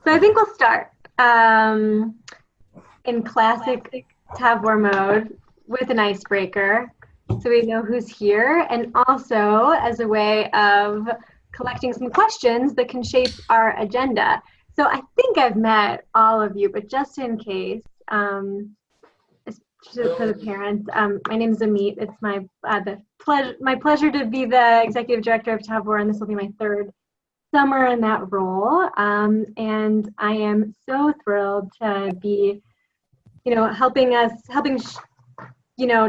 So I think we'll start in classic Tavor mode with an icebreaker so we know who's here, and also as a way of collecting some questions that can shape our agenda. So I think I've met all of you, but just in case, for the parents, my name is Amit. It's my pleasure to be the executive director of Tavor, and this will be my third summer in that role. And I am so thrilled to be, helping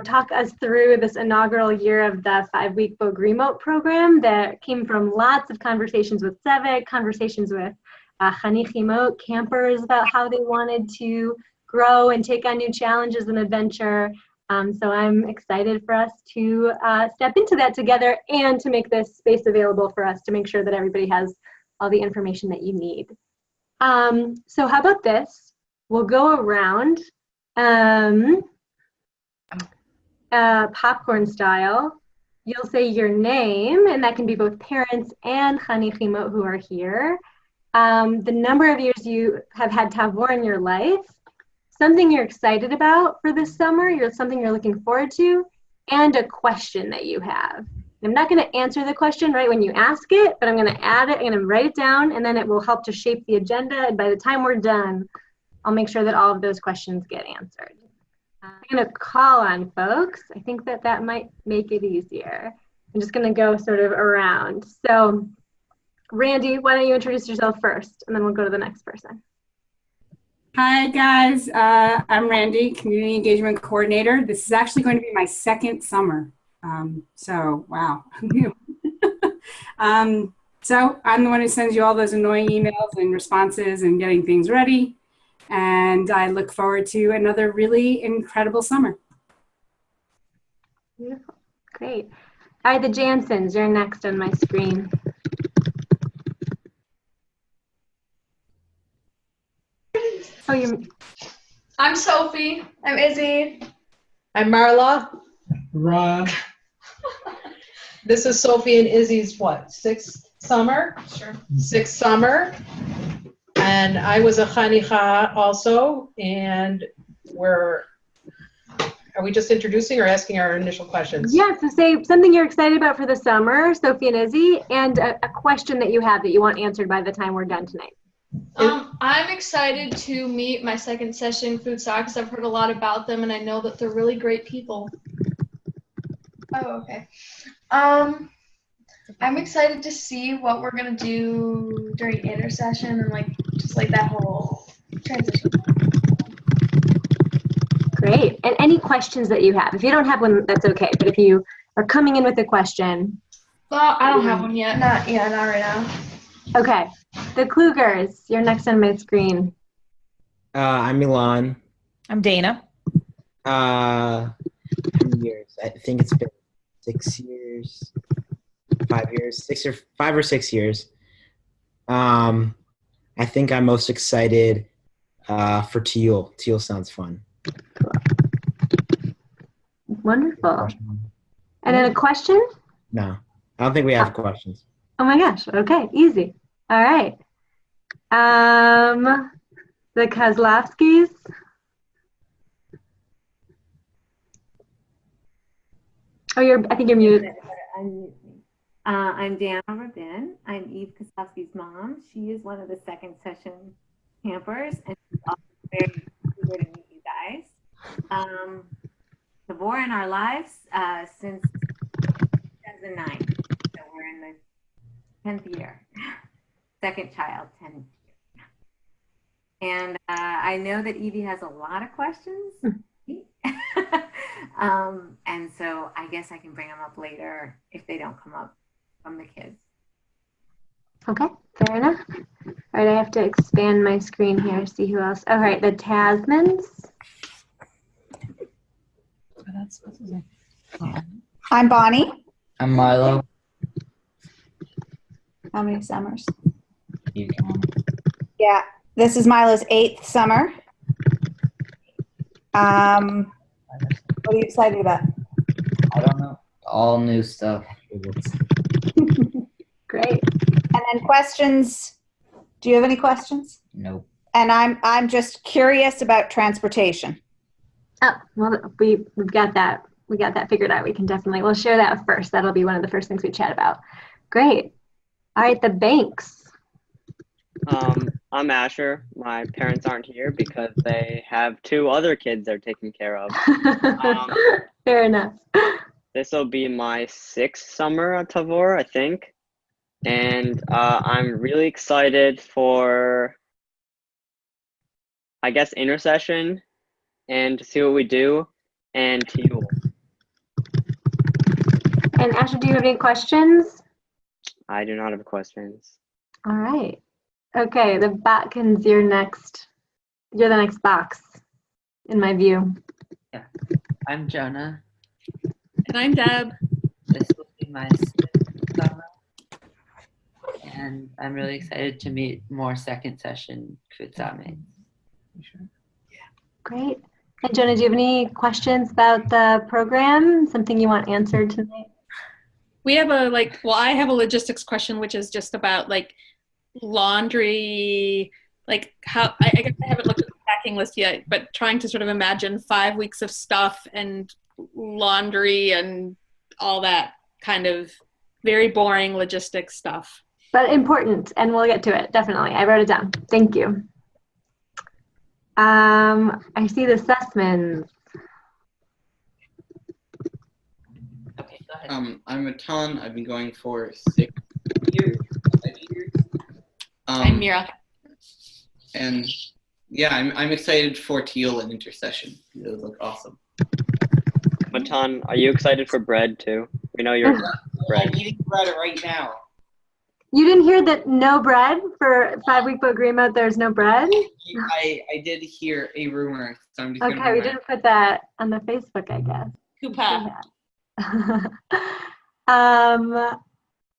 talk us through this inaugural year of the 5-week Bogrimot program that came from lots of conversations with Civic, conversations with Chanichimot, campers about how they wanted to grow and take on new challenges and adventure. So I'm excited for us to step into that together and to make this space available for us to make sure that everybody has all the information that you need. So how about this? We'll go around popcorn style. You'll say your name, and that can be both parents and Chanichimot who are here. The number of years you have had Tavor in your life, something you're excited about for this summer, something you're looking forward to, and a question that you have. I'm not going to answer the question right when you ask it, but I'm going to add it, I'm going to write it down, and then it will help to shape the agenda. And by the time we're done, I'll make sure that all of those questions get answered. I'm going to call on folks. I think that might make it easier. I'm just going to go sort of around. So, Randy, why don't you introduce yourself first, and then we'll go to the next person. Hi guys, I'm Randy, Community Engagement Coordinator. This is actually going to be my second summer. So, wow, I'm new. So I'm the one who sends you all those annoying emails and responses and getting things ready. And I look forward to another really incredible summer. Beautiful, great. All right, the Jansons, you're next on my screen. Oh, I'm Sophie. I'm Izzy. I'm Marla. Ron. This is Sophie and Izzy's sixth summer? Sure. Sixth summer. And I was a Chanicha also. And are we just introducing or asking our initial questions? Yeah, so say something you're excited about for the summer, Sophie and Izzy, and a question that you have that you want answered by the time we're done tonight. I'm excited to meet my second session food stock because I've heard a lot about them and I know that they're really great people. Oh, okay. I'm excited to see what we're gonna do during intersession and just that whole transition. Great. And any questions that you have? If you don't have one, that's okay. But if you are coming in with a question. Well, I don't have one yet. Not right now. Okay. The Klugers, you're next on my screen. I'm Milan. I'm Dana. How many years? I think it's been 6 years, 5 years, 5 or 6 years. I think I'm most excited for Tiyul. Tiyul sounds fun. Cool. Wonderful. And then a question? No, I don't think we have questions. Oh my gosh. Okay, easy. All right. The Kozlovskis. Oh, I think you're muted. I'm Dana Rabin. I'm Eve Kozlovsky's mom. She is one of the second session campers, and she's also very eager to meet you guys. Tavor in our lives since 2009. So we're in the 10th year. Second child, 10th year. And I know that Evie has a lot of questions. And so I guess I can bring them up later if they don't come up from the kids. Okay, fair enough. All right, I have to expand my screen here, see who else. All right, the Tasmans. I'm Bonnie. I'm Milo. How many summers? Yeah, this is Milo's 8th summer. What are you excited about? I don't know. All new stuff. Great. And then questions. Do you have any questions? Nope. And I'm just curious about transportation. Oh, well, we've got that. We got that figured out. We'll share that first. That'll be one of the first things we chat about. Great. All right, the banks. I'm Asher. My parents aren't here because they have 2 other kids they're taking care of. Fair enough. This will be my 6th summer at Tavor, I think. And I'm really excited for, I guess, intercession and to see what we do, and Tiyul. And Asher, do you have any questions? I do not have questions. All right. Okay, the Batkins, you're the next box in my view. Yeah. I'm Jonah. And I'm Deb. This will be my 6th summer. And I'm really excited to meet more second session futsal mates. Great. And Jonah, do you have any questions about the program? Something you want answered tonight? We have I have a logistics question, which is just about laundry, how, I guess I haven't looked at the packing list yet, but trying to sort of imagine 5 weeks of stuff and laundry and all that kind of very boring logistics stuff. But important, and we'll get to it, definitely. I wrote it down. Thank you. I see the Sussmans. Okay, go ahead. I'm Matan. I've been going for 6 years, 5 years. I'm Mira. And yeah, I'm excited for Tiyul and intercession. Those look awesome. Matan, are you excited for bread too? We know you're bread. I'm eating bread right now. You didn't hear that no bread for 5-week Bogrimot, there's no bread? I did hear a rumor, so I'm just Okay, we didn't put that on the Facebook, I guess. Kupa.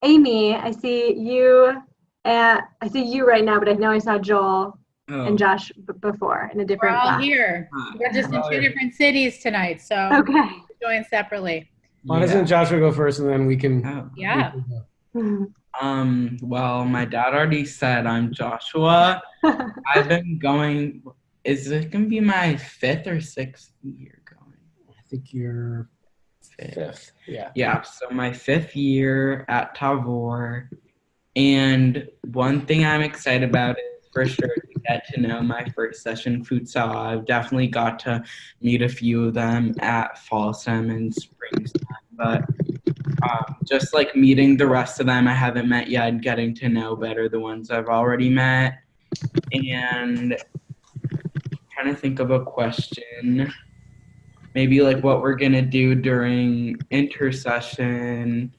Amy, I see you right now, but I know I saw Joel and Josh before in a different We're all class. here. We're just in 2 different cities tonight, so Okay. join separately. Why doesn't Joshua go first and then we can? Yeah. Well, my dad already said I'm Joshua. I've been going, is it going to be my 5th or 6th year going? I think you're 5th. Yeah. Yeah, so my 5th year at Tavor. And one thing I'm excited about is for sure to get to know my first session futsal. I've definitely got to meet a few of them at Fall Sem and Spring Sem, but just meeting the rest of them I haven't met yet, getting to know better the ones I've already met, and trying to think of a question. Maybe what we're gonna do during intercession,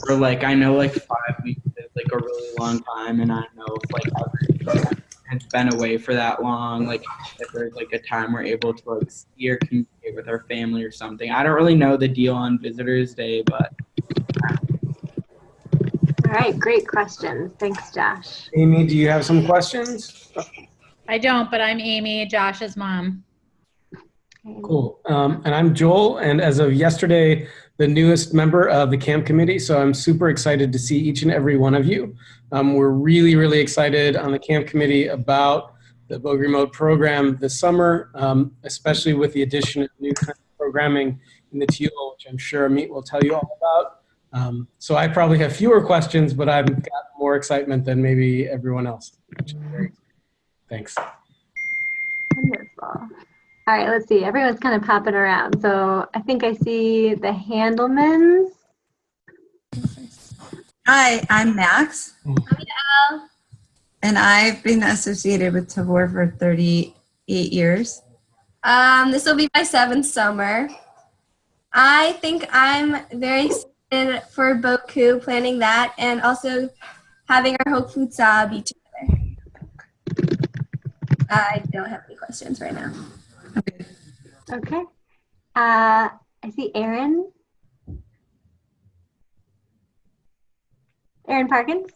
or I know 5 weeks is a really long time, and I don't know if everyone has been away for that long, if there's a time we're able to see or communicate with our family or something. I don't really know the deal on Visitors Day, but All right, great questions. Thanks, Josh. Amy, do you have some questions? I don't, but I'm Amy, Josh's mom. Cool. And I'm Joel, and as of yesterday, the newest member of the camp committee, so I'm super excited to see each and every one of you. We're really, really excited on the camp committee about the Bogrimot program this summer, especially with the addition of new kind of programming in the Tiyul, which I'm sure Amit will tell you all about. So I probably have fewer questions, but I've got more excitement than maybe everyone else. Thanks. Wonderful. All right, let's see. Everyone's kind of popping around. So I think I see the Handelmans. Hi, I'm Max. I'm Al. And I've been associated with Tavor for 38 years. This will be my 7th summer. I think I'm very excited for Boku, planning that, and also having our whole futsal be together. I don't have any questions right now. Okay. I see Aaron. Aaron Parkins.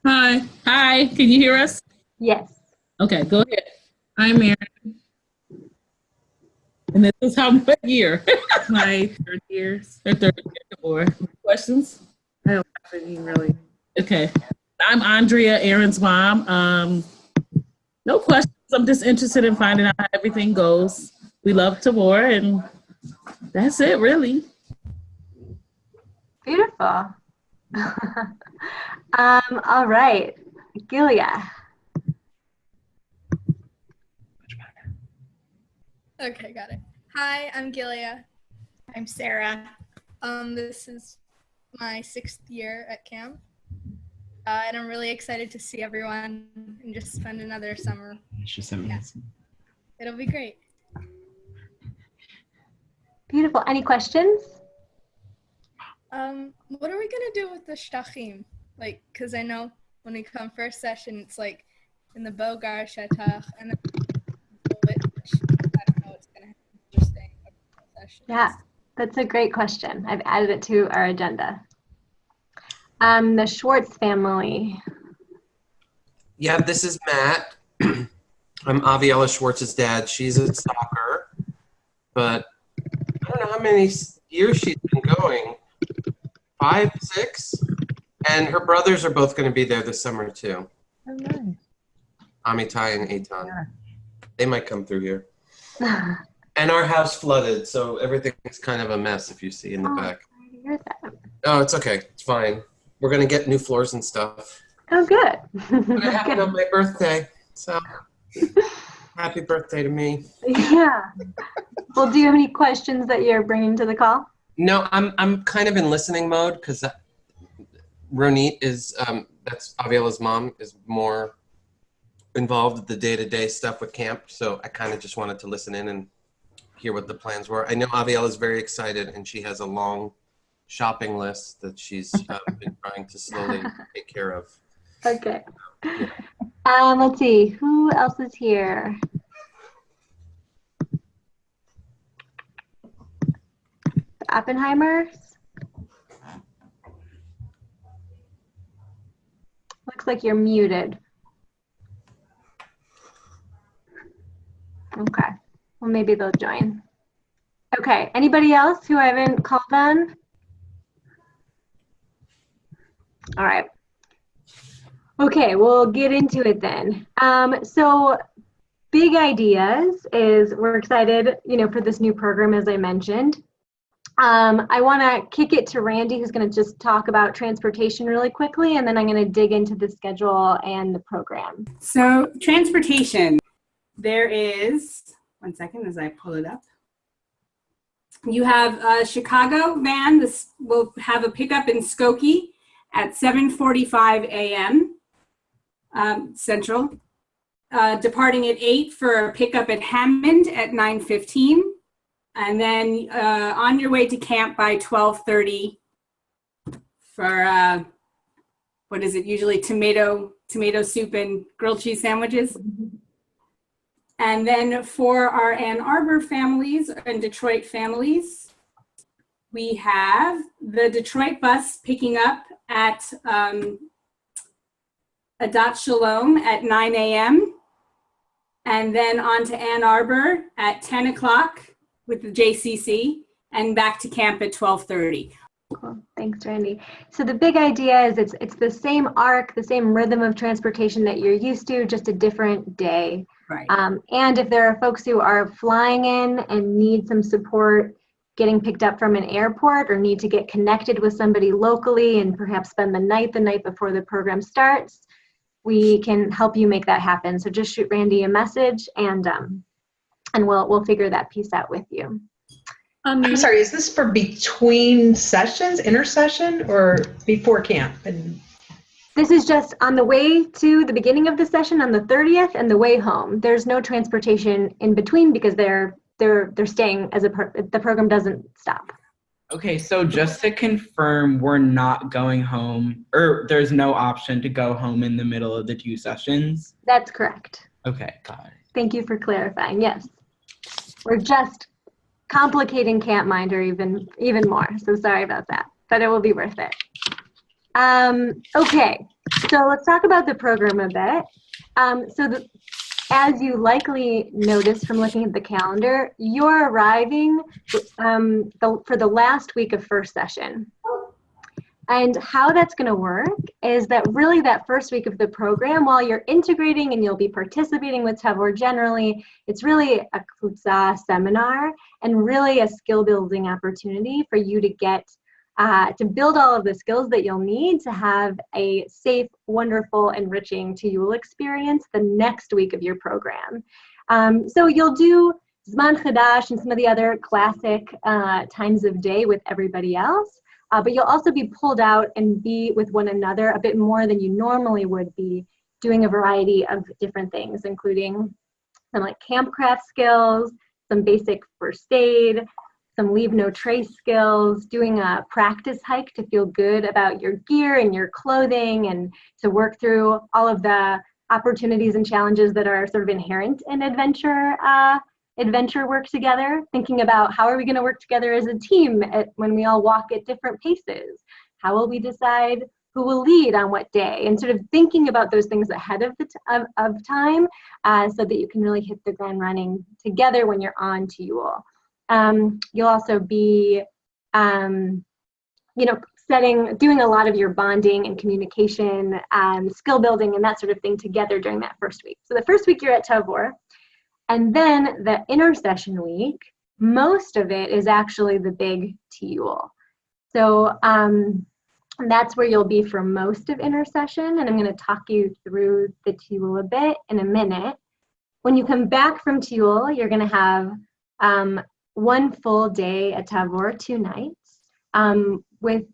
Hi. Hi. Can you hear us? Yes. Okay, go ahead. I'm Aaron. And this is what year? My 3rd year. Third year. Questions? Okay. I'm Andrea, Aaron's mom. No questions. I'm just interested in finding out how everything goes. We love Tavor, and that's it, really. Beautiful. All right, Gilia. Okay, got it. Hi, I'm Gilia. I'm Sarah. This is my 6th year at camp. And I'm really excited to see everyone and just spend another summer. Yeah. It'll be great. Beautiful. Any questions? What are we gonna do with the shtachim? Like, cause I know when we come first session, it's like in the Bogar Shetach, and then I don't know what's gonna happen. Interesting sessions. Yeah, that's a great question. I've added it to our agenda. The Schwartz family. Yeah, this is Matt. I'm Aviella Schwartz's dad. She's at soccer, but I don't know how many years she's been going. 5, 6, and her brothers are both going to be there this summer too. Oh, nice. Amitai and Eitan. They might come through here. And our house flooded, so everything's kind of a mess if you see in the back. Sorry to hear that. Oh, it's okay. It's fine. We're going to get new floors and stuff. Oh, good. It happened on my birthday, so happy birthday to me. Yeah. Well, do you have any questions that you're bringing to the call? No, I'm kind of in listening mode because Ronit is, that's Aviella's mom, is more involved with the day-to-day stuff with camp. So I kind of just wanted to listen in and hear what the plans were. I know Aviella's very excited and she has a long shopping list that she's been trying to slowly take care of. Okay. Let's see, who else is here? The Oppenheimers. Looks like you're muted. Okay, well maybe they'll join. Okay, anybody else who I haven't called on? All right. Okay, we'll get into it then. So big ideas is we're excited, for this new program, as I mentioned. I want to kick it to Randy, who's going to just talk about transportation really quickly, and then I'm going to dig into the schedule and the program. So transportation, there is, one second as I pull it up. You have a Chicago van. This will have a pickup in Skokie at 7:45 a.m. Central. Departing at 8 for a pickup at Hammond at 9:15. And then on your way to camp by 12:30 for, what is it, usually tomato soup and grilled cheese sandwiches. And then for our Ann Arbor families and Detroit families, we have the Detroit bus picking up at Adat Shalom at 9 a.m. and then on to Ann Arbor at 10 o'clock with the JCC and back to camp at 12:30. Cool. Thanks, Randy. So the big idea is it's the same arc, the same rhythm of transportation that you're used to, just a different day. Right. And if there are folks who are flying in and need some support getting picked up from an airport or need to get connected with somebody locally and perhaps spend the night before the program starts, we can help you make that happen. So just shoot Randy a message and we'll figure that piece out with you. I'm sorry, is this for between sessions, intersession, or before camp? And this is just on the way to the beginning of the session on the 30th and the way home. There's no transportation in between because they're staying as the program doesn't stop. Okay, so just to confirm, we're not going home, or there's no option to go home in the middle of the 2 sessions? That's correct. Okay, got it. Thank you for clarifying. Yes, we're just complicating Campminder even more. So sorry about that, but it will be worth it. Okay, so let's talk about the program a bit. As you likely noticed from looking at the calendar, you're arriving for the last week of first session. And how that's going to work is that really that first week of the program, while you're integrating and you'll be participating with Tavor generally, it's really a Kfutza seminar and really a skill building opportunity for you to get to build all of the skills that you'll need to have a safe, wonderful, enriching Tiyul experience the next week of your program. So you'll do Zman Chadash and some of the other classic times of day with everybody else. But you'll also be pulled out and be with one another a bit more than you normally would be, doing a variety of different things, including some like campcraft skills, some basic first aid, some leave no trace skills, doing a practice hike to feel good about your gear and your clothing and to work through all of the opportunities and challenges that are sort of inherent in adventure work together, thinking about how are we going to work together as a team when we all walk at different paces? How will we decide who will lead on what day? And sort of thinking about those things ahead of time so that you can really hit the ground running together when you're on Tiyul. You'll also be, doing a lot of your bonding and communication, skill building and that sort of thing together during that first week. So the first week you're at Tavor. And then the intercession week, most of it is actually the big Tiyul. So that's where you'll be for most of intercession. And I'm going to talk you through the Tiyul a bit in a minute. When you come back from Tiyul, you're going to have one full day at Tavor, 2 nights, with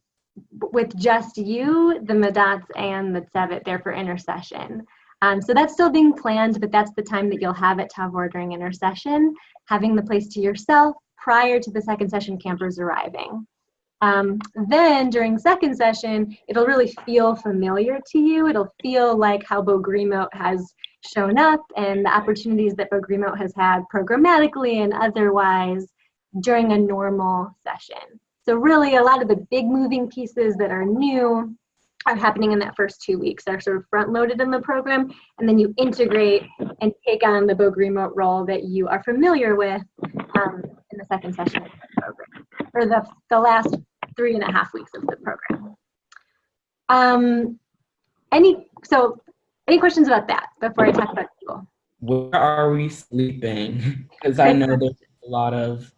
just you, the Madats, and the Tzevet there for intercession. So that's still being planned, but that's the time that you'll have at Tavor during intercession, having the place to yourself prior to the second session campers arriving. Then during second session, it'll really feel familiar to you. It'll feel like how Bogrimot has shown up and the opportunities that Bogrimot has had programmatically and otherwise during a normal session. So really a lot of the big moving pieces that are new are happening in that first 2 weeks. They're sort of front loaded in the program, and then you integrate and take on the Bogrimot role that you are familiar with in the second session of the program, or the last 3.5 weeks of the program. Any questions about that before I talk about Tiyul? Where are we sleeping? Because I know there's a lot of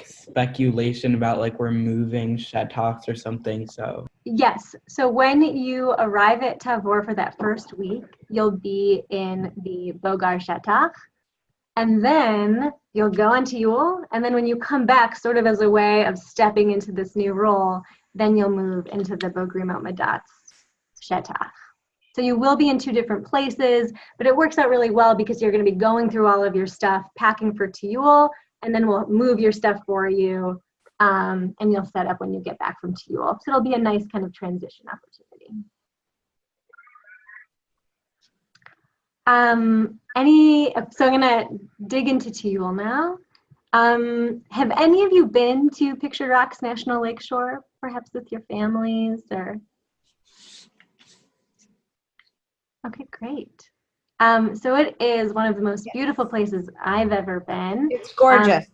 speculation about we're moving Shatox or something. So yes, so when you arrive at Tavor for that first week, you'll be in the Bogar Shatach, and then you'll go on Tiyul, and then when you come back, sort of as a way of stepping into this new role, then you'll move into the Bogrimot Madats Shatach. So you will be in 2 different places, but it works out really well because you're going to be going through all of your stuff, packing for Tiyul, and then we'll move your stuff for you, and you'll set up when you get back from Tiyul. So it'll be a nice kind of transition opportunity. So I'm gonna dig into Tiyul now. Have any of you been to Pictured Rocks National Lakeshore, perhaps with your families or? Okay, great. So it is one of the most beautiful places I've ever been. It's gorgeous.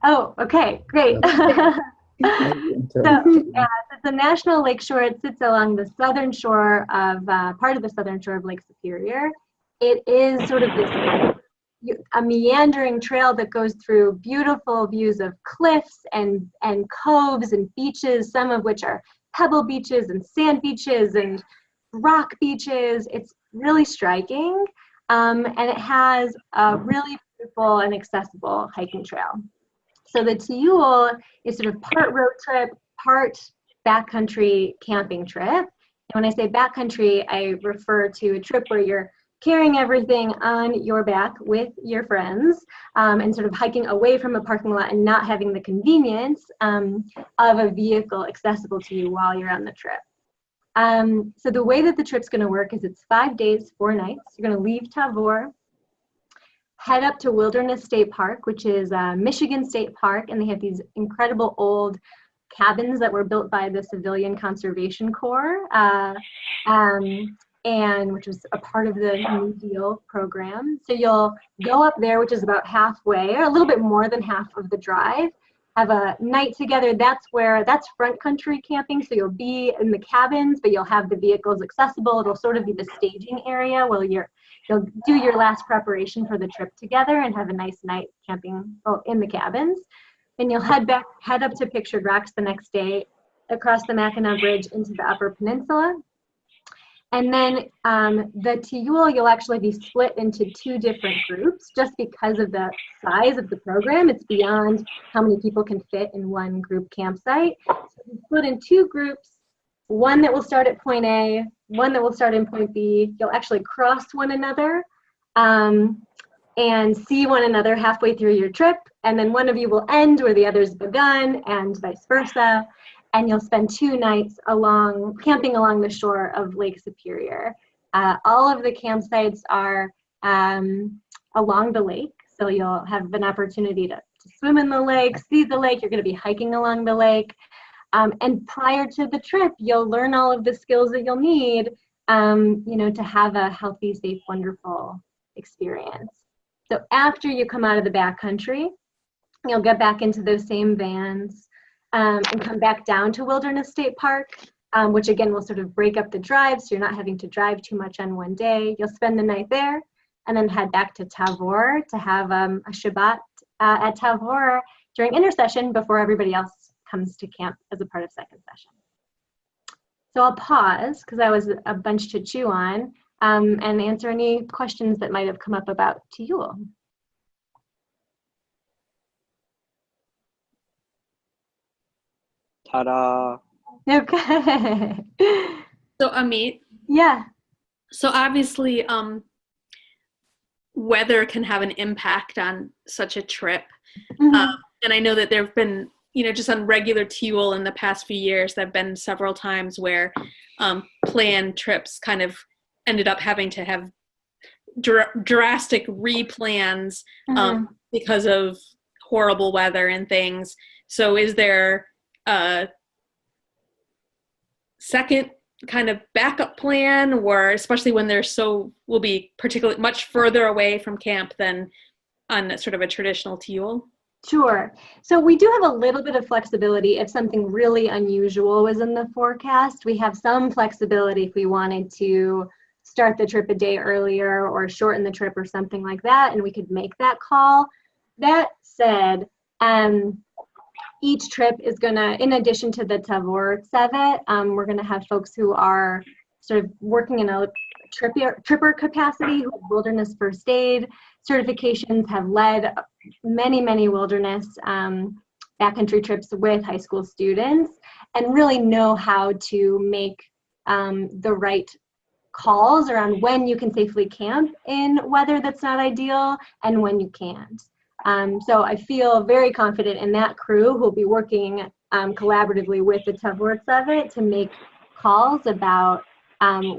Oh, okay, great. It's a national lakeshore. It sits along the southern shore of, part of the southern shore of Lake Superior. It is sort of a meandering trail that goes through beautiful views of cliffs and coves and beaches, some of which are pebble beaches and sand beaches and rock beaches. It's really striking. And it has a really beautiful and accessible hiking trail. So the Tiyul is sort of part road trip, part backcountry camping trip. And when I say backcountry, I refer to a trip where you're carrying everything on your back with your friends and sort of hiking away from a parking lot and not having the convenience of a vehicle accessible to you while you're on the trip. So the way that the trip's going to work is it's 5 days, 4 nights. You're going to leave Tavor, head up to Wilderness State Park, which is Michigan State Park, and they have these incredible old cabins that were built by the Civilian Conservation Corps, and which was a part of the New Deal program. So you'll go up there, which is about halfway, or a little bit more than half of the drive, have a night together. That's front country camping. So you'll be in the cabins, but you'll have the vehicles accessible. It'll sort of be the staging area where you'll do your last preparation for the trip together and have a nice night camping in the cabins. And you'll head up to Pictured Rocks the next day, across the Mackinac Bridge into the Upper Peninsula. And then the Tiyul, you'll actually be split into 2 different groups just because of the size of the program. It's beyond how many people can fit in one group campsite. So you split in 2 groups, one that will start at point A, one that will start in point B. You'll actually cross one another and see one another halfway through your trip. And then one of you will end where the other's begun and vice versa. And you'll spend 2 nights camping along the shore of Lake Superior. All of the campsites are along the lake, so you'll have an opportunity to swim in the lake, see the lake. You're going to be hiking along the lake. And prior to the trip, you'll learn all of the skills that you'll need, to have a healthy, safe, wonderful experience. So after you come out of the backcountry, you'll get back into those same vans and come back down to Wilderness State Park, which again will sort of break up the drive, so you're not having to drive too much on one day. You'll spend the night there and then head back to Tavor to have a Shabbat at Tavor during intercession before everybody else comes to camp as a part of second session. So I'll pause because that was a bunch to chew on and answer any questions that might have come up about Tiyul. Ta-da. Okay. So Amit. Yeah. So obviously, weather can have an impact on such a trip. Mm-hmm. And I know that there have been, just on regular Tiyul in the past few years, there have been several times where planned trips kind of ended up having to have drastic replans because of horrible weather and things. So is there a second kind of backup plan, or especially when will be particularly much further away from camp than on sort of a traditional Tiyul? Sure. So we do have a little bit of flexibility if something really unusual was in the forecast. We have some flexibility if we wanted to start the trip a day earlier or shorten the trip or something like that, and we could make that call. That said, each trip is gonna, in addition to the Tavor Tzevet, we're gonna have folks who are sort of working in a tripper capacity, who have wilderness first aid certifications, have led many wilderness backcountry trips with high school students, and really know how to make the right calls around when you can safely camp in weather that's not ideal and when you can't. So I feel very confident in that crew who will be working collaboratively with the Tavor Tzevet to make calls about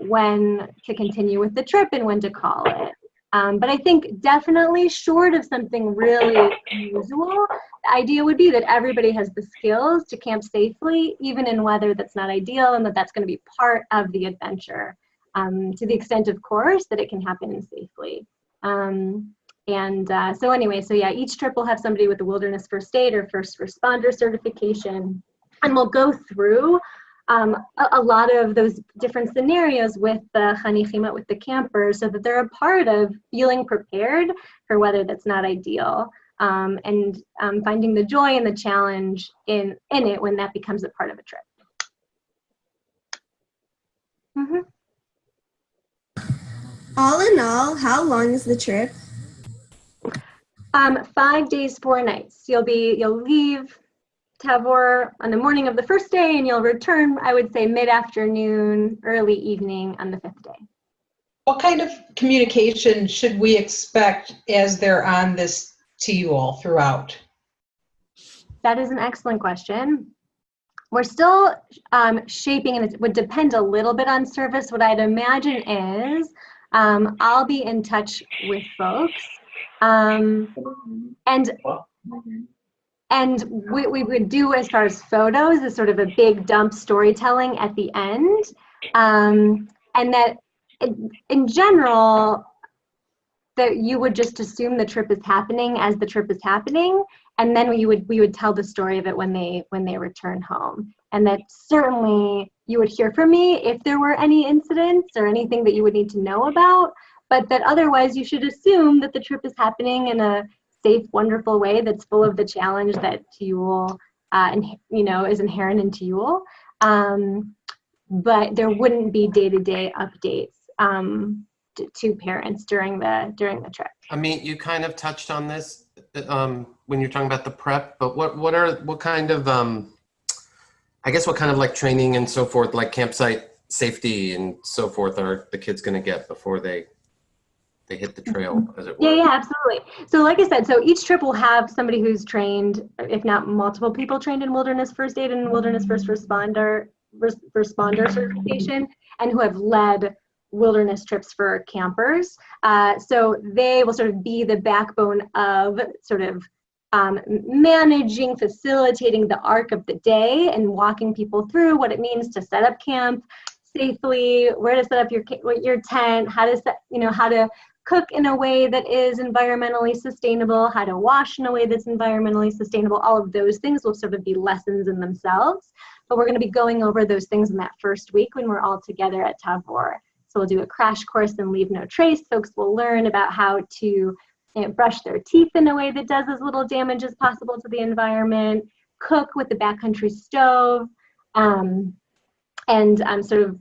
when to continue with the trip and when to call it. But I think definitely short of something really unusual, the idea would be that everybody has the skills to camp safely, even in weather that's not ideal, and that's going to be part of the adventure, to the extent, of course, that it can happen safely. So anyway, each trip will have somebody with a wilderness first aid or first responder certification, and we'll go through a lot of those different scenarios with the chanichim, with the campers, so that they're a part of feeling prepared for weather that's not ideal, and finding the joy and the challenge in it when that becomes a part of a trip. Mm-hmm. All in all, how long is the trip? 5 days, 4 nights. You'll leave Tavor on the morning of the first day, and you'll return, I would say, mid-afternoon, early evening on the 5th day. What kind of communication should we expect as they're on this Tiyul throughout? That is an excellent question. We're still shaping, and it would depend a little bit on service. What I'd imagine is I'll be in touch with folks, and we would do, as far as photos, is sort of a big dump storytelling at the end, and that in general, that you would just assume the trip is happening as the trip is happening, and then we would tell the story of it when they return home. And that certainly you would hear from me if there were any incidents or anything that you would need to know about, but that otherwise you should assume that the trip is happening in a safe, wonderful way that's full of the challenge that Tiyul, is inherent in Tiyul. But there wouldn't be day-to-day updates to parents during the trip. Amit, you kind of touched on this when you're talking about the prep, but what kind of I guess what kind of like training and so forth, like campsite safety and so forth, are the kids going to get before they hit the trail, as it were? Yeah, absolutely. So like I said, so each trip will have somebody who's trained, if not multiple people trained in wilderness first aid and wilderness first responder certification, and who have led wilderness trips for campers. So they will sort of be the backbone of sort of managing, facilitating the arc of the day and walking people through what it means to set up camp safely, where to set up your tent, how to cook in a way that is environmentally sustainable, how to wash in a way that's environmentally sustainable. All of those things will sort of be lessons in themselves, but we're going to be going over those things in that first week when we're all together at Tavor. So we'll do a crash course in Leave No Trace. Folks will learn about how to brush their teeth in a way that does as little damage as possible to the environment, cook with the backcountry stove, and sort of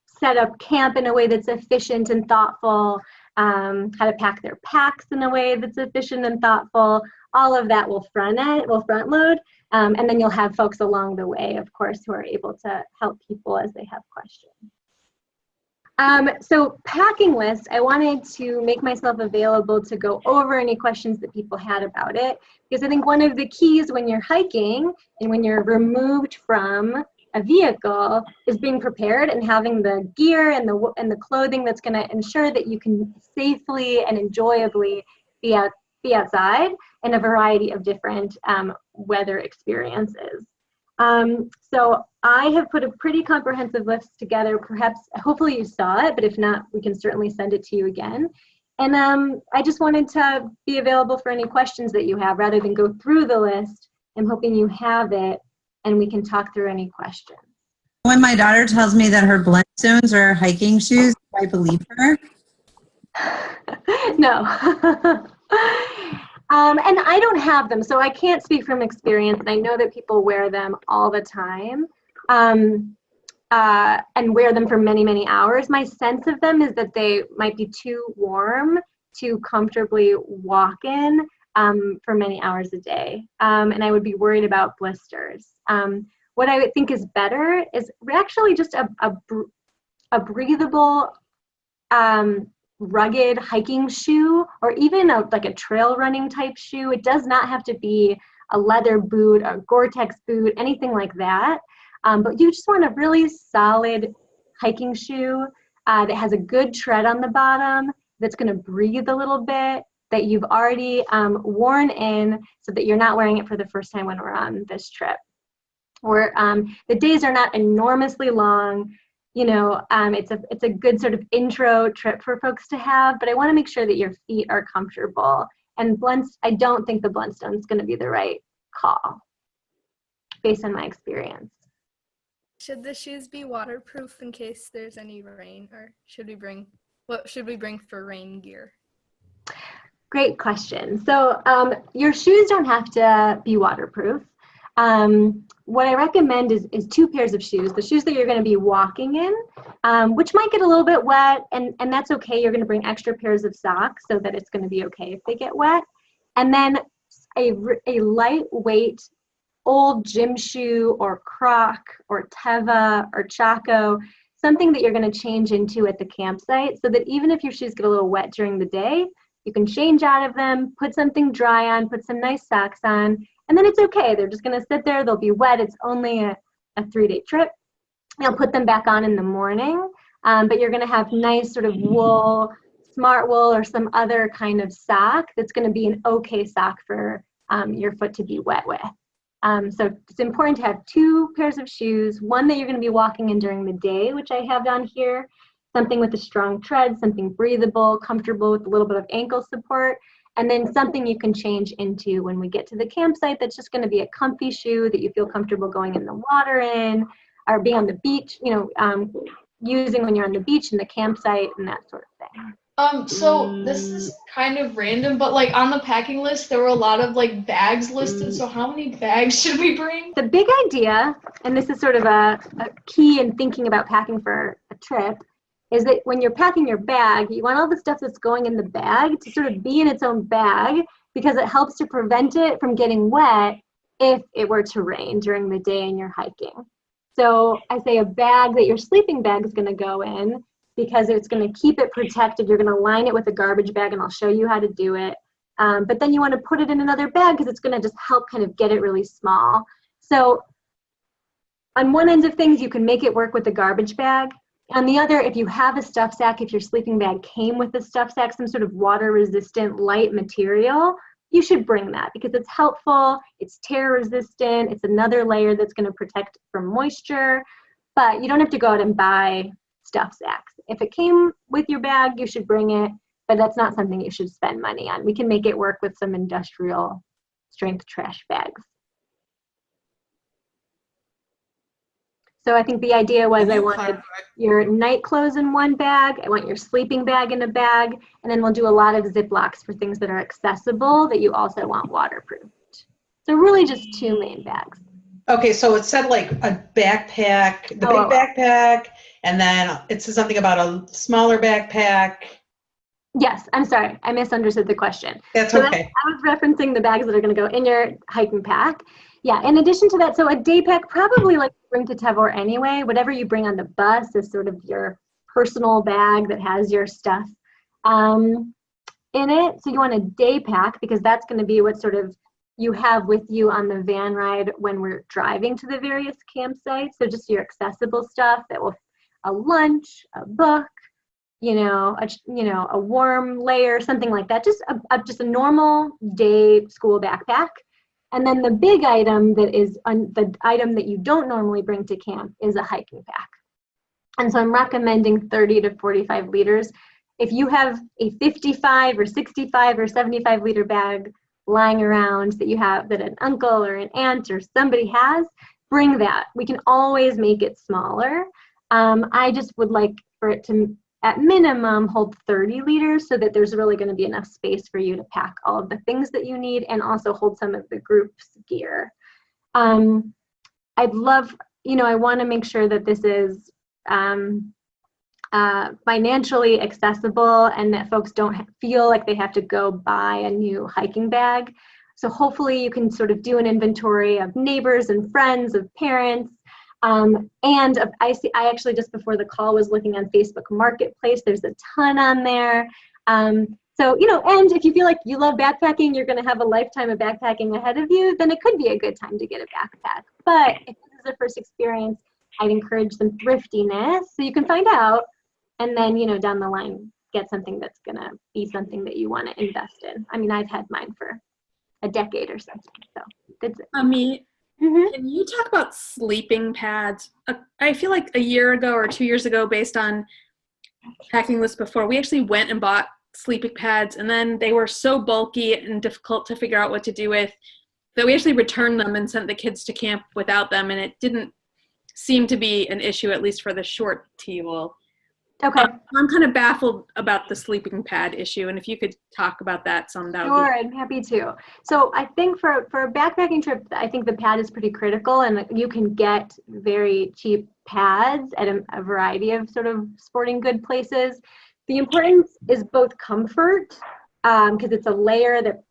set up camp in a way that's efficient and thoughtful, how to pack their packs in a way that's efficient and thoughtful. All of that will front load, and then you'll have folks along the way, of course, who are able to help people as they have questions. So packing list, I wanted to make myself available to go over any questions that people had about it, because I think one of the keys when you're hiking and when you're removed from a vehicle is being prepared and having the gear and the clothing that's going to ensure that you can safely and enjoyably be outside in a variety of different weather experiences. So I have put a pretty comprehensive list together. Perhaps, hopefully you saw it, but if not, we can certainly send it to you again. And I just wanted to be available for any questions that you have rather than go through the list. I'm hoping you have it and we can talk through any questions. When my daughter tells me that her Blundstones are hiking shoes, I believe her. No. And I don't have them, so I can't speak from experience, and I know that people wear them all the time and wear them for many, many hours. My sense of them is that they might be too warm to comfortably walk in for many hours a day, and I would be worried about blisters. What I would think is better is actually just a breathable, rugged hiking shoe, or even like a trail running type shoe. It does not have to be a leather boot, a Gore-Tex boot, anything like that. But you just want a really solid hiking shoe that has a good tread on the bottom, that's going to breathe a little bit, that you've already worn in, so that you're not wearing it for the first time when we're on this trip. Or the days are not enormously long. It's a good sort of intro trip for folks to have, but I want to make sure that your feet are comfortable. And I don't think the Blundstone is going to be the right call, based on my experience. Should the shoes be waterproof in case there's any rain, or what should we bring for rain gear? Great question. So your shoes don't have to be waterproof. What I recommend is 2 pairs of shoes, the shoes that you're going to be walking in, which might get a little bit wet, and that's okay. You're going to bring extra pairs of socks so that it's going to be okay if they get wet. And then a lightweight old gym shoe or Croc or Teva or Chaco, something that you're going to change into at the campsite, so that even if your shoes get a little wet during the day, you can change out of them, put something dry on, put some nice socks on, and then it's okay. They're just going to sit there. They'll be wet. It's only a 3-day trip. You'll put them back on in the morning, but you're going to have nice sort of wool, smart wool, or some other kind of sock that's going to be an okay sock for your foot to be wet with. So it's important to have 2 pairs of shoes, one that you're going to be walking in during the day, which I have down here, something with a strong tread, something breathable, comfortable with a little bit of ankle support, and then something you can change into when we get to the campsite that's just going to be a comfy shoe that you feel comfortable going in the water in, or being on the beach, using when you're on the beach and the campsite and that sort of thing. So this is kind of random, but like on the packing list, there were a lot of like bags listed. So how many bags should we bring? The big idea, and this is sort of a key in thinking about packing for a trip, is that when you're packing your bag, you want all the stuff that's going in the bag to sort of be in its own bag, because it helps to prevent it from getting wet if it were to rain during the day and you're hiking. So I say a bag that your sleeping bag is going to go in, because it's going to keep it protected. You're going to line it with a garbage bag, and I'll show you how to do it. But then you want to put it in another bag because it's going to just help kind of get it really small. So on one end of things, you can make it work with the garbage bag. On the other, if you have a stuff sack, if your sleeping bag came with a stuff sack, some sort of water-resistant light material, you should bring that because it's helpful, it's tear-resistant, it's another layer that's going to protect from moisture, but you don't have to go out and buy stuff sacks. If it came with your bag, you should bring it, but that's not something you should spend money on. We can make it work with some industrial strength trash bags. So I think the idea was I wanted your night clothes in one bag, I want your sleeping bag in a bag, and then we'll do a lot of Ziplocs for things that are accessible that you also want waterproofed. So really just 2 main bags. Okay, so it said like a backpack, the big backpack, and then it says something about a smaller backpack. Yes, I'm sorry, I misunderstood the question. That's so okay. I was referencing the bags that are going to go in your hiking pack. Yeah, in addition to that, so a day pack probably like you bring to Tavor anyway. Whatever you bring on the bus is sort of your personal bag that has your stuff in it. So you want a day pack because that's going to be what sort of you have with you on the van ride when we're driving to the various campsites. So just your accessible stuff that will, a lunch, a book, a warm layer, something like that. Just a normal day school backpack. And then the big item that is the item that you don't normally bring to camp is a hiking pack. And so I'm recommending 30 to 45 liters. If you have a 55 or 65 or 75 liter bag lying around that you have, that an uncle or an aunt or somebody has, bring that. We can always make it smaller. I just would like for it to, at minimum, hold 30 liters so that there's really going to be enough space for you to pack all of the things that you need and also hold some of the group's gear. I'd love, I want to make sure that this is financially accessible and that folks don't feel like they have to go buy a new hiking bag. So hopefully you can sort of do an inventory of neighbors and friends, of parents. I actually just before the call was looking on Facebook Marketplace. There's a ton on there. So, and if you feel like you love backpacking, you're going to have a lifetime of backpacking ahead of you, then it could be a good time to get a backpack. But if this is a first experience, I'd encourage some thriftiness so you can find out and then, down the line, get something that's going to be something that you want to invest in. I mean, I've had mine for a decade or something, so that's it. Ami, can you talk about sleeping pads? I feel like a year ago or 2 years ago, based on packing lists before, we actually went and bought sleeping pads, and then they were so bulky and difficult to figure out what to do with that we actually returned them and sent the kids to camp without them, and it didn't seem to be an issue, at least for the short Tiyul. Okay. I'm kind of baffled about the sleeping pad issue, and if you could talk about that some, that would Sure, I'm happy to. So I think for a backpacking trip, I think the pad is pretty critical, and you can get very cheap pads at a variety of sort of sporting good places. The importance is both comfort, because it's a layer that,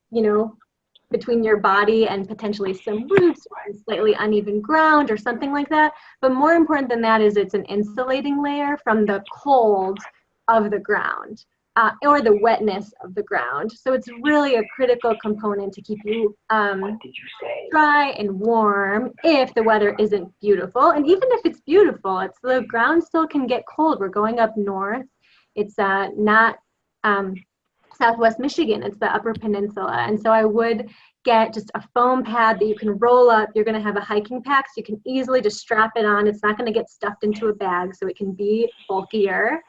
between your body and potentially some roots or slightly uneven ground or something like that. But more important than that is it's an insulating layer from the cold of the ground or the wetness of the ground. So it's really a critical component to keep you dry and warm if the weather isn't beautiful. And even if it's beautiful, the ground still can get cold. We're going up north. It's not Southwest Michigan, it's the Upper Peninsula. And so I would get just a foam pad that you can roll up. You're gonna have a hiking pack, so you can easily just strap it on. It's not gonna get stuffed into a bag, so it can be bulkier.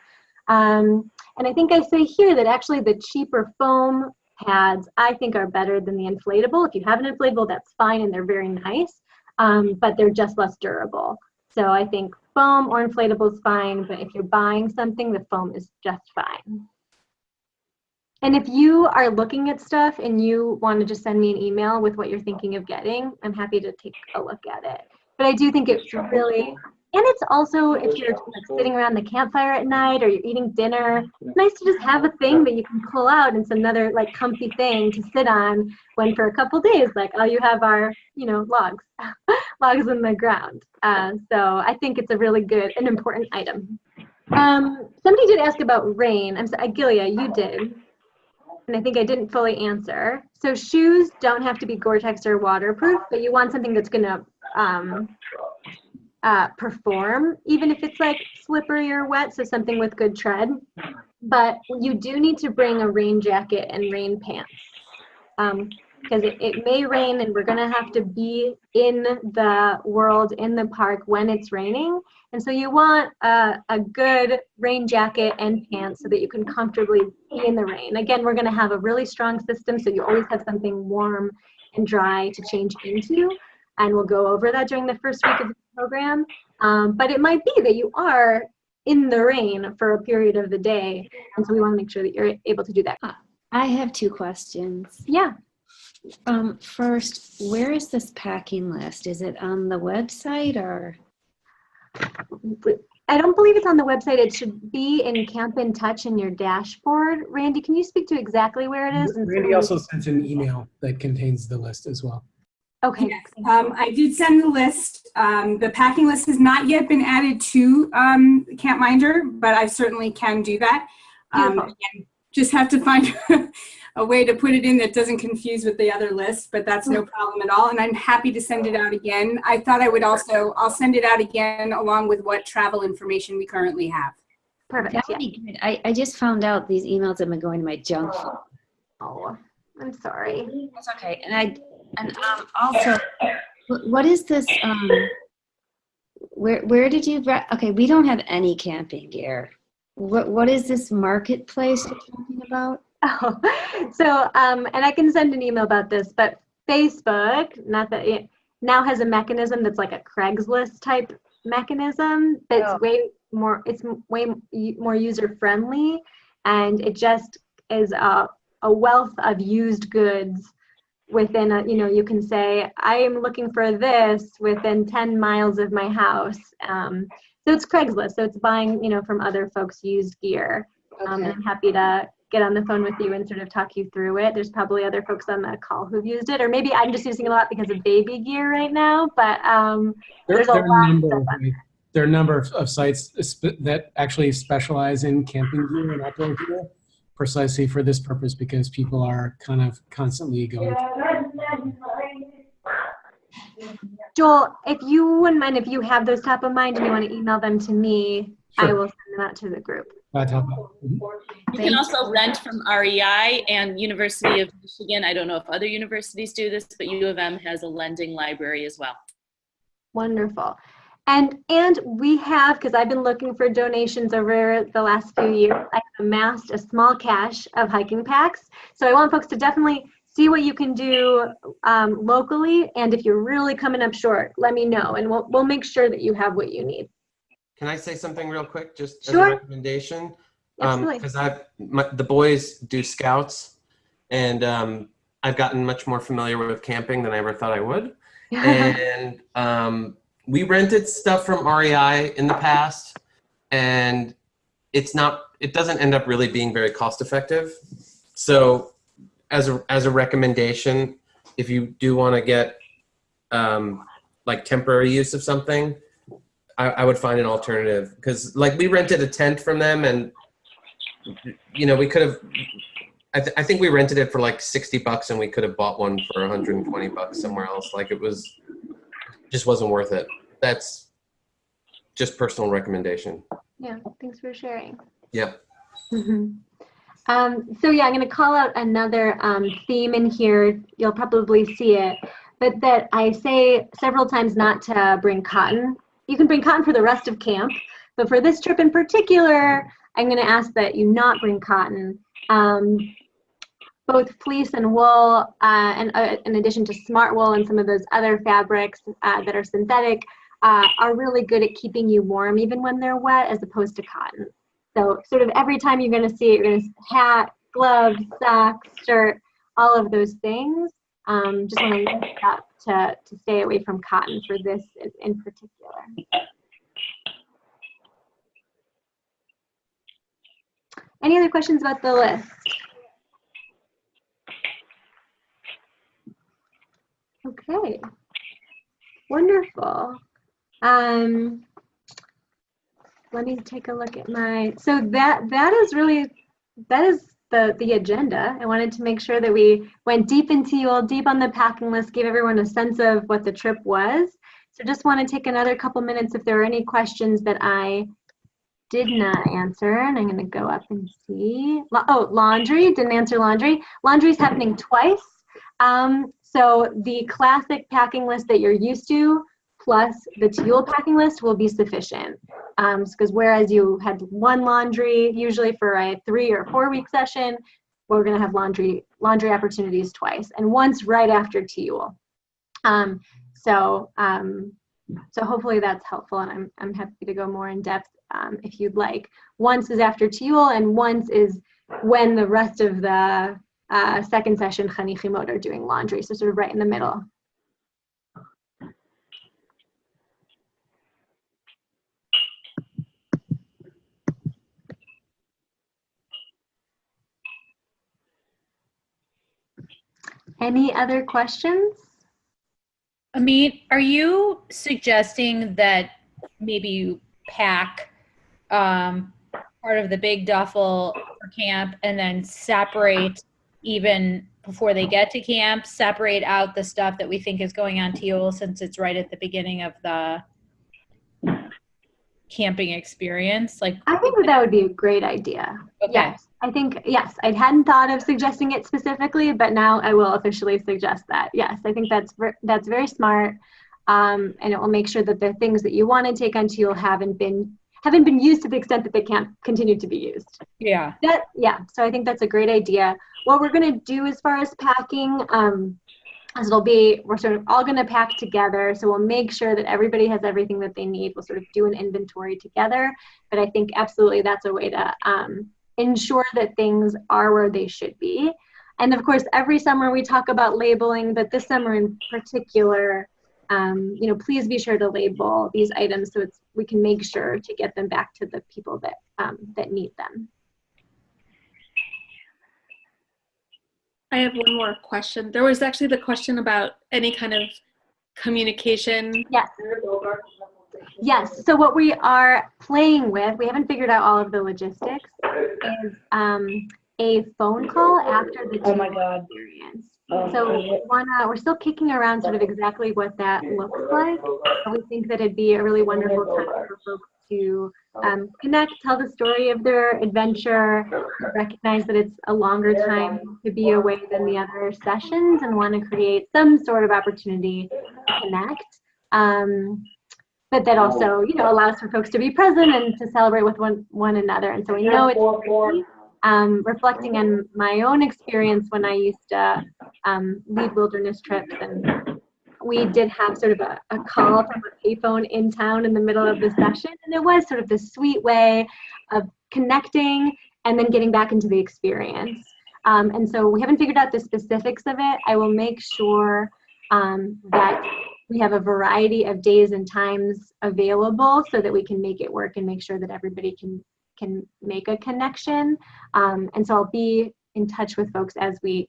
And I think I say here that actually the cheaper foam pads, I think are better than the inflatable. If you have an inflatable, that's fine and they're very nice, but they're just less durable. So I think foam or inflatable is fine, but if you're buying something, the foam is just fine. And if you are looking at stuff and you want to just send me an email with what you're thinking of getting, I'm happy to take a look at it. But I do think it's really, and it's also if you're like sitting around the campfire at night or you're eating dinner, it's nice to just have a thing that you can pull out and it's another like comfy thing to sit on when for a couple days, like all you have are, you know, logs, logs in the ground. So I think it's a really good and important item. Somebody did ask about rain. I'm sorry, Gilia, you did. And I think I didn't fully answer. So shoes don't have to be Gore-Tex or waterproof, but you want something that's gonna perform, even if it's like slippery or wet, so something with good tread. But you do need to bring a rain jacket and rain pants. Because it may rain and we're gonna have to be in the world, in the park when it's raining. And so you want a good rain jacket and pants so that you can comfortably be in the rain. Again, we're gonna have a really strong system, so you always have something warm and dry to change into. And we'll go over that during the first week of the program. But it might be that you are in the rain for a period of the day. And so we wanna make sure that you're able to do that. I have 2 questions. Yeah. First, where is this packing list? Is it on the website or? I don't believe it's on the website. It should be in Camp in Touch in your dashboard. Randy, can you speak to exactly where it is? And Randy also sent an email that contains the list as well. Okay. Yes. I did send the list. The packing list has not yet been added to Camp Minder, but I certainly can do that. Again, just have to find a way to put it in that doesn't confuse with the other list, but that's no problem at all. And I'm happy to send it out again. I thought I would also, I'll send it out again along with what travel information we currently have. Perfect. That would be good. I just found out these emails have been going to my junk folder. Oh, I'm sorry. That's okay. And also, what is this? Where did you? Okay, we don't have any camping gear. What is this marketplace you're talking about? Oh, so and I can send an email about this, but Facebook, not that it now has a mechanism that's like a Craigslist type mechanism that's way more user friendly, and it just is a wealth of used goods within a, you can say, I am looking for this within 10 miles of my house. So it's Craigslist, so it's buying, from other folks' used gear. And I'm happy to get on the phone with you and sort of talk you through it. There's probably other folks on the call who've used it, or maybe I'm just using it a lot because of baby gear right now, but there's a lot of stuff on it. There are a number of sites that actually specialize in camping gear and outdoor gear precisely for this purpose, because people are kind of constantly going. Joel, if you wouldn't mind, if you have those top of mind and you want to email them to me, Sure. I will send them out to the group. You can also rent from REI and University of Michigan. I don't know if other universities do this, but U of M has a lending library as well. Wonderful. And we have, because I've been looking for donations over the last few years, I have amassed a small cache of hiking packs. So I want folks to definitely see what you can do locally. And if you're really coming up short, let me know, and we'll make sure that you have what you need. Can I say something real quick, just as Sure. a recommendation? Absolutely. Because the boys do scouts, and I've gotten much more familiar with camping than I ever thought I would. And we rented stuff from REI in the past, and it doesn't end up really being very cost effective. So as a recommendation, if you do want to get like temporary use of something, I would find an alternative, because like we rented a tent from them, and we could have, I think we rented it for like $60 and we could have bought one for $120 somewhere else. Like just wasn't worth it. That's just personal recommendation. Yeah, thanks for sharing. Yep. So yeah, I'm going to call out another theme in here. You'll probably see it, but that I say several times not to bring cotton. You can bring cotton for the rest of camp, but for this trip in particular, I'm going to ask that you not bring cotton. both fleece and wool, and in addition to smart wool and some of those other fabrics that are synthetic, are really good at keeping you warm even when they're wet, as opposed to cotton. So sort of every time you're going to see it, you're going to hat, gloves, socks, shirt, all of those things. Just want to link it up to stay away from cotton for this in particular. Any other questions about the list? Okay, wonderful. Let me take a look at my, so that is the agenda. I wanted to make sure that we went deep into Tiyul, deep on the packing list, gave everyone a sense of what the trip was. So just want to take another couple minutes if there are any questions that I did not answer, and I'm going to go up and see. Oh, laundry, didn't answer laundry. Laundry is happening twice. So the classic packing list that you're used to plus the Tiyul packing list will be sufficient. Because whereas you had one laundry, usually for a 3 or 4 week session, we're going to have laundry opportunities twice, and once right after Tiyul. So hopefully that's helpful, and I'm happy to go more in depth if you'd like. Once is after Tiyul, and once is when the rest of the second session Chanichimot are doing laundry, so sort of right in the middle. Any other questions? Amit, are you suggesting that maybe you pack part of the big duffel for camp and then separate, even before they get to camp, separate out the stuff that we think is going on Tiyul, since it's right at the beginning of the camping experience? Like, I think that would be a great idea. Okay. Yes, I think, yes, I hadn't thought of suggesting it specifically, but now I will officially suggest that. Yes, I think that's very smart, and it will make sure that the things that you want to take on Tiyul haven't been used to the extent that they can't continue to be used. Yeah. So I think that's a great idea. What we're going to do as far as packing, as we're sort of all going to pack together. So we'll make sure that everybody has everything that they need. We'll sort of do an inventory together. But I think absolutely that's a way to ensure that things are where they should be. And of course, every summer we talk about labeling, but this summer in particular, please be sure to label these items so we can make sure to get them back to the people that need them. I have one more question. There was actually the question about any kind of communication. Yes. Yes. So what we are playing with, we haven't figured out all of the logistics, is a phone call after the Tiyul experience. So we're still kicking around sort of exactly what that looks like. We think that it'd be a really wonderful time for folks to connect, tell the story of their adventure, recognize that it's a longer time to be away than the other sessions, and want to create some sort of opportunity to connect. But that also, allows for folks to be present and to celebrate with one another. And so we know it's tricky. Reflecting on my own experience when I used to lead wilderness trips, and we did have sort of a call from a payphone in town in the middle of the session, and it was sort of this sweet way of connecting and then getting back into the experience. And so we haven't figured out the specifics of it. I will make sure that we have a variety of days and times available so that we can make it work and make sure that everybody can make a connection. And so I'll be in touch with folks as we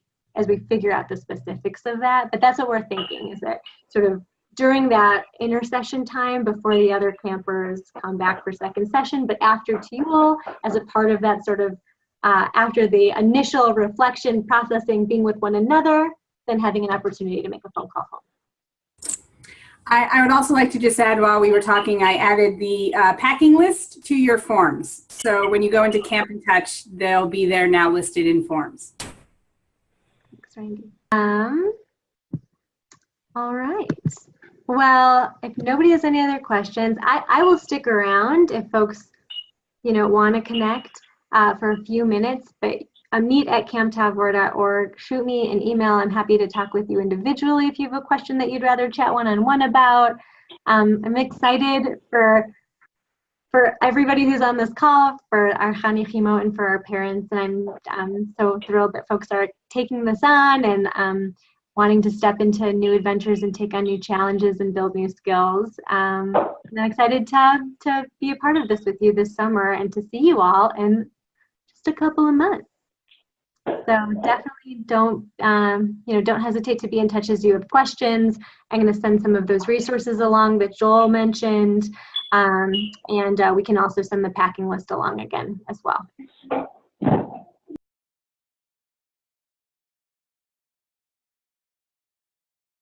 figure out the specifics of that. But that's what we're thinking, is that sort of during that intercession time before the other campers come back for second session, but after Tiyul, as a part of that sort of after the initial reflection, processing, being with one another, then having an opportunity to make a phone call home. I would also like to just add, while we were talking, I added the packing list to your forms. So when you go into Camp in Touch, they'll be there now listed in forms. Thanks, Randy. All right. Well, if nobody has any other questions, I will stick around if folks, want to connect for a few minutes. But meet@camptavor.org. Shoot me an email. I'm happy to talk with you individually if you have a question that you'd rather chat one-on-one about. I'm excited for everybody who's on this call, for our Chanichimo and for our parents, and I'm so thrilled that folks are taking this on and wanting to step into new adventures and take on new challenges and build new skills. And I'm excited to be a part of this with you this summer and to see you all in just a couple of months. So definitely don't hesitate to be in touch as you have questions. I'm going to send some of those resources along that Joel mentioned, and we can also send the packing list along again as well.